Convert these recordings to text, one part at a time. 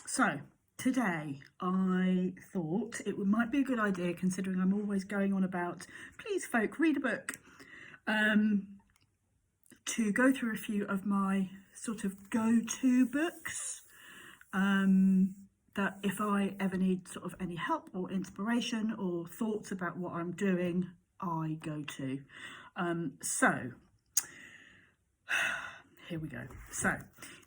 So today I thought it might be a good idea, considering I'm always going on about please folk read a book, to go through a few of my sort of go-to books, that if I ever need sort of any help or inspiration or thoughts about what I'm doing, I go to. So here we go. So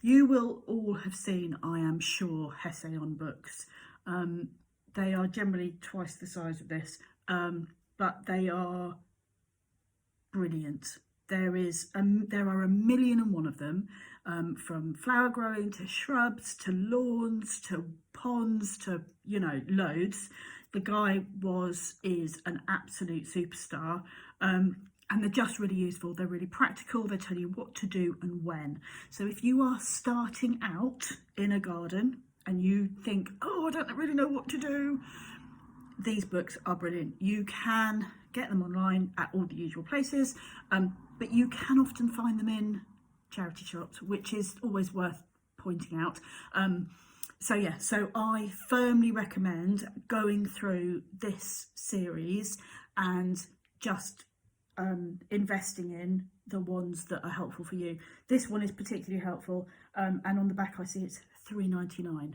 you will all have seen, I am sure, Hesiod books. They are generally twice the size of this, but they are brilliant. There are 1,000,001 of them, from flower growing to shrubs to lawns to ponds to, loads. The guy is an absolute superstar. And they're just really useful. They're really practical. They tell you what to do and when. So if you are starting out in a garden and you think, oh, I don't really know what to do, these books are brilliant. You can get them online at all the usual places, but you can often find them in charity shops, which is always worth pointing out. So I firmly recommend going through this series and just investing in the ones that are helpful for you. This one is particularly helpful, and on the back I see it's £3.99.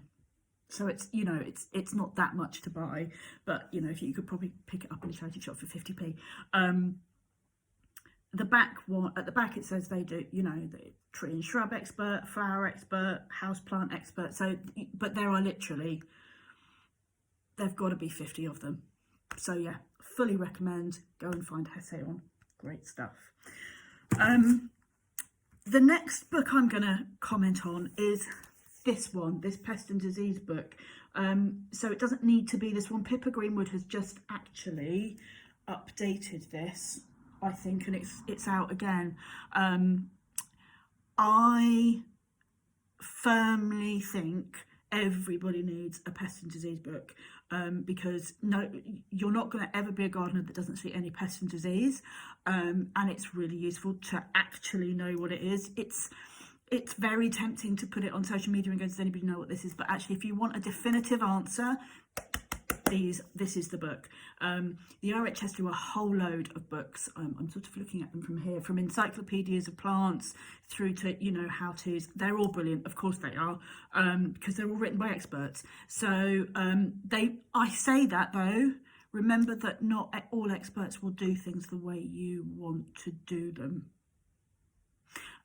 So it's it's not that much to buy, but if you could probably pick it up in a charity shop for 50p. The back one, at the back it says they do the tree and shrub expert, flower expert, house plant expert. So but there are literally, there've got to be 50 of them. So yeah, fully recommend. Go and find Hesiod. Great stuff. The next book I'm going to comment on is this one, this Pest and Disease book. So it doesn't need to be this one. Pippa Greenwood has just actually updated this, I think, and it's out again. I firmly think everybody needs a pest and disease book, because you're not going to ever be a gardener that doesn't see any pest and disease, and it's really useful to actually know what it is. It's very tempting to put it on social media and go, does anybody know what this is? But actually, if you want a definitive answer, this is the book. The RHS do a whole load of books. I'm sort of looking at them from here, from encyclopedias of plants through to how-tos. They're all brilliant, of course they are, because they're all written by experts. So I say that though, remember that not all experts will do things the way you want to do them.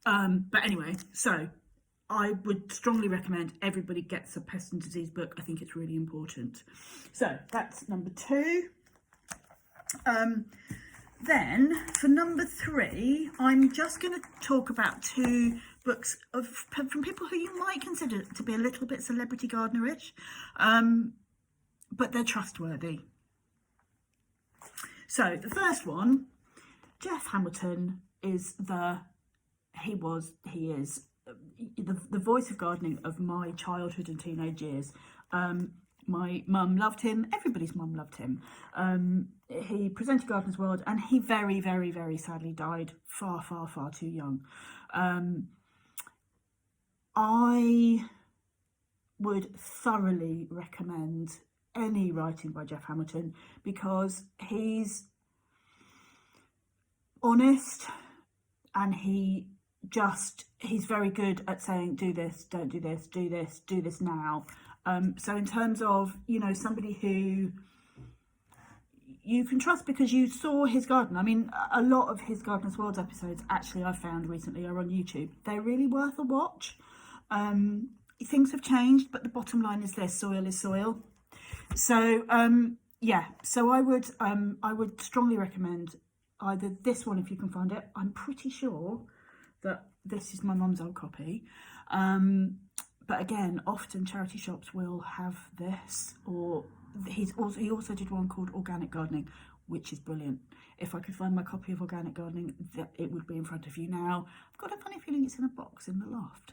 But anyway, so I would strongly recommend everybody gets a pest and disease book. I think it's really important. So that's number 2. Then for number 3, I'm just going to talk about 2 books from people who you might consider to be a little bit celebrity gardener-ish, but they're trustworthy. So the first one, Jeff Hamilton is he is the voice of gardening of my childhood and teenage years. My mum loved him. Everybody's mum loved him. He presented Gardener's World, and he very, very, very sadly died far, far, far too young. I would thoroughly recommend any writing by Jeff Hamilton, because he's honest, and he's very good at saying, do this, don't do this, do this now. So in terms of, somebody who you can trust because you saw his garden. I mean, a lot of his Gardener's World episodes, actually, I found recently, are on YouTube. They're really worth a watch. Things have changed, but the bottom line is this: soil is soil. So yeah, so I would strongly recommend either this one if you can find it. I'm pretty sure that this is my mum's old copy, but again, often charity shops will have this, or he also did one called Organic Gardening, which is brilliant. If I could find my copy of Organic Gardening, it would be in front of you now. I've got a funny feeling it's in a box in the loft.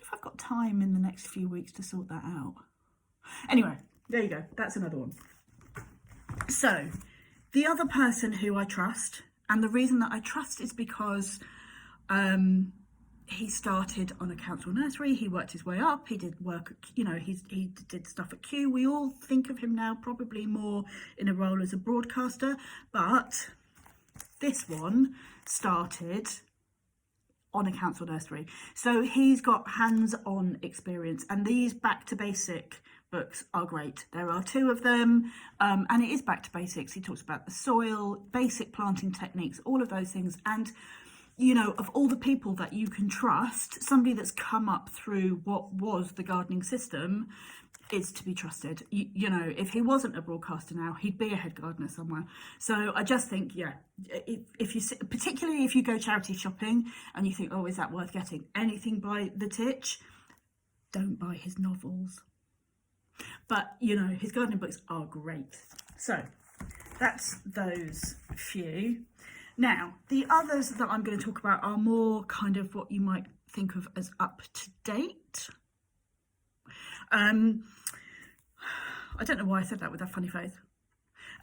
If I've got time in the next few weeks to sort that out. Anyway, there you go, that's another one. So the other person who I trust, and the reason that I trust is because he started on a council nursery, he worked his way up, he did work, you know, he did stuff at Kew. We all think of him now probably more in a role as a broadcaster, but this one started on a council nursery. So he's got hands-on experience, and these back to basic books are great. There are 2 of them, and it is back to basics. He talks about the soil, basic planting techniques, all of those things. And, you know, of all the people that you can trust, somebody that's come up through what was the gardening system is to be trusted. You know, if he wasn't a broadcaster now, he'd be a head gardener somewhere. So I just think, yeah, if you, particularly if you go charity shopping and you think, oh, is that worth getting anything by the Titch, don't buy his novels. But, you know, his gardening books are great. So that's those few. Now, the others that I'm going to talk about are more kind of what you might think of as up to date. I don't know why I said that with that funny face.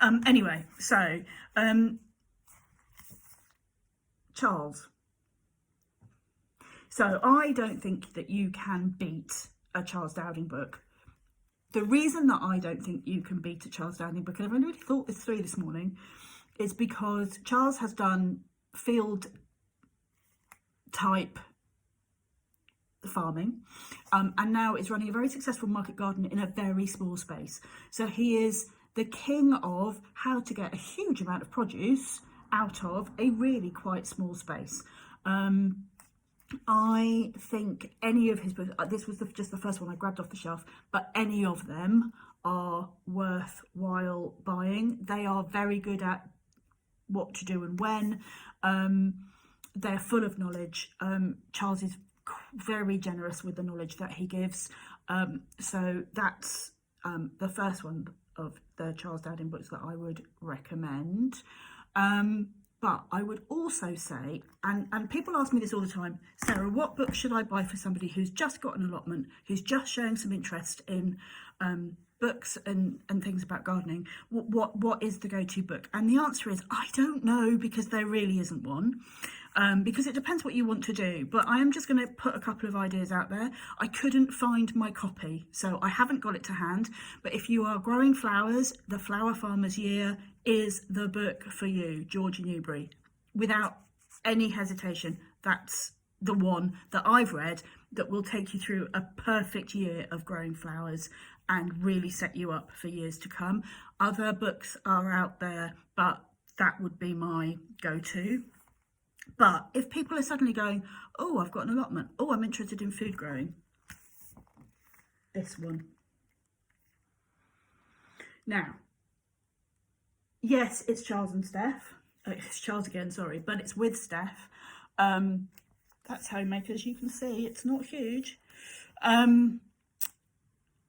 Anyway, so Charles. So I don't think that you can beat a Charles Dowding book. The reason that I don't think you can beat a Charles Dowding book, and I've only really thought this through this morning, is because Charles has done field type farming, and now is running a very successful market garden in a very small space. So he is the king of how to get a huge amount of produce out of a really quite small space. I think any of his books, this was just the first one I grabbed off the shelf, but any of them are worthwhile buying. They are very good at what to do and when. They're full of knowledge. Charles is very generous with the knowledge that he gives. So that's the first one of the Charles Dowding books that I would recommend. But I would also say, and people ask me this all the time, Sarah, what book should I buy for somebody who's just got an allotment, who's just showing some interest in books and things about gardening? What is the go-to book? And the answer is, I don't know, because there really isn't one. Because it depends what you want to do. But I am just going to put a couple of ideas out there. I couldn't find my copy, so I haven't got it to hand. But if you are growing flowers, The Flower Farmer's Year is the book for you, Georgie Newbery. Without any hesitation, that's the one that I've read that will take you through a perfect year of growing flowers and really set you up for years to come. Other books are out there, but that would be my go-to. But if people are suddenly going, oh, I've got an allotment, oh, I'm interested in food growing, this one. Now, yes, it's Charles and Steph. It's Charles again, sorry, but it's with Steph. That's Homemakers, you can see, it's not huge.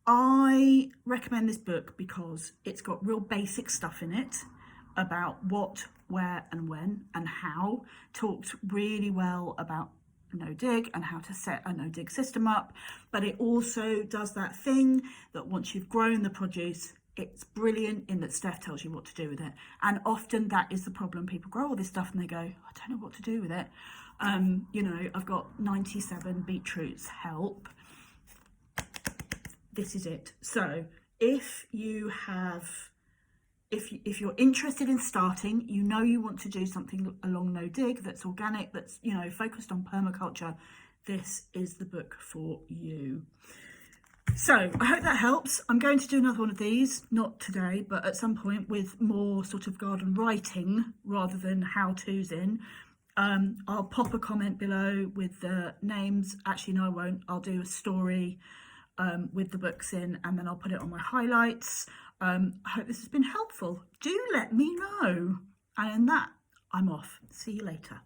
I recommend this book because it's got real basic stuff in it about what, where and when and how. Talked really well about no dig and how to set a no dig system up, but it also does that thing that once you've grown the produce, it's brilliant in that Steph tells you what to do with it. And often that is the problem. People grow all this stuff and they go, I don't know what to do with it. You know, I've got 97 beetroots, help. This is it. So if you have, if you're interested in starting, you know you want to do something along no dig that's organic, that's, you know, focused on permaculture, this is the book for you. So I hope that helps. I'm going to do another one of these, not today, but at some point with more sort of garden writing rather than how-tos in. I'll pop a comment below with the names. Actually, no, I won't. I'll do a story with the books in, and then I'll put it on my highlights. I hope this has been helpful. Do let me know. And in that, I'm off. See you later.